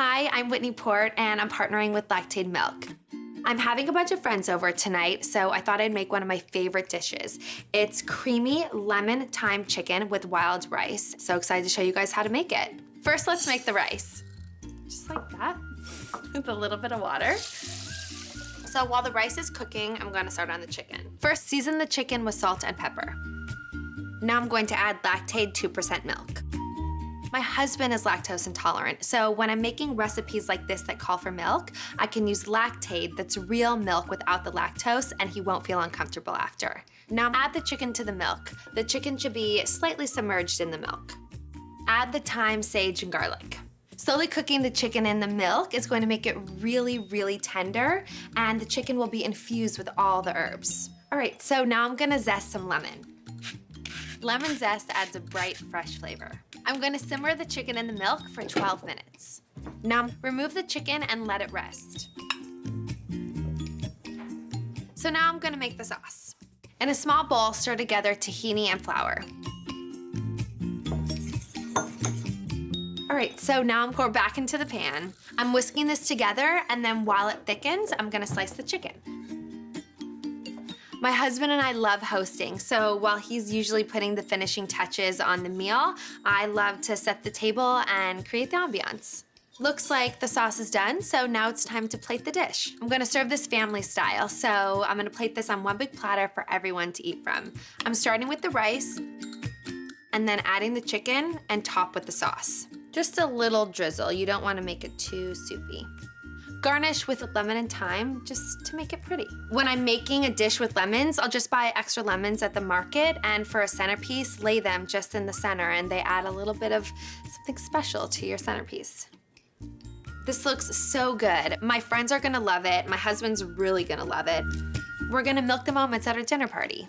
Hi, I'm Whitney Port, and I'm partnering with LACTAID Milk. I'm having a bunch of friends over tonight, so I thought I'd make one of my favorite dishes. It's creamy lemon thyme chicken with wild rice. So excited to show you guys how to make it. First, let's make the rice. Just like that, with a little bit of water. So while the rice is cooking, I'm gonna start on the chicken. First, season the chicken with salt and pepper. Now I'm going to add LACTAID 2% milk. My husband is lactose intolerant, so when I'm making recipes like this that call for milk, I can use LACTAID that's real milk without the lactose, and he won't feel uncomfortable after. Now add the chicken to the milk. The chicken should be slightly submerged in the milk. Add the thyme, sage, and garlic. Slowly cooking the chicken in the milk is going to make it really, really tender, and the chicken will be infused with all the herbs. All right, so now I'm gonna zest some lemon. Lemon zest adds a bright, fresh flavor. I'm gonna simmer the chicken in the milk for 12 minutes. Now, remove the chicken and let it rest. So now I'm gonna make the sauce. In a small bowl, stir together tahini and flour. All right, so now I'm pouring back into the pan. I'm whisking this together, and then while it thickens, I'm gonna slice the chicken. My husband and I love hosting, so while he's usually putting the finishing touches on the meal, I love to set the table and create the ambiance. Looks like the sauce is done, so now it's time to plate the dish. I'm gonna serve this family style, so I'm gonna plate this on one big platter for everyone to eat from. I'm starting with the rice, and then adding the chicken and top with the sauce. Just a little drizzle, you don't wanna make it too soupy. Garnish with lemon and thyme, just to make it pretty. When I'm making a dish with lemons, I'll just buy extra lemons at the market, and for a centerpiece, lay them just in the center, and they add a little bit of something special to your centerpiece. This looks so good. My friends are gonna love it. My husband's really gonna love it. We're gonna milk the moments at our dinner party.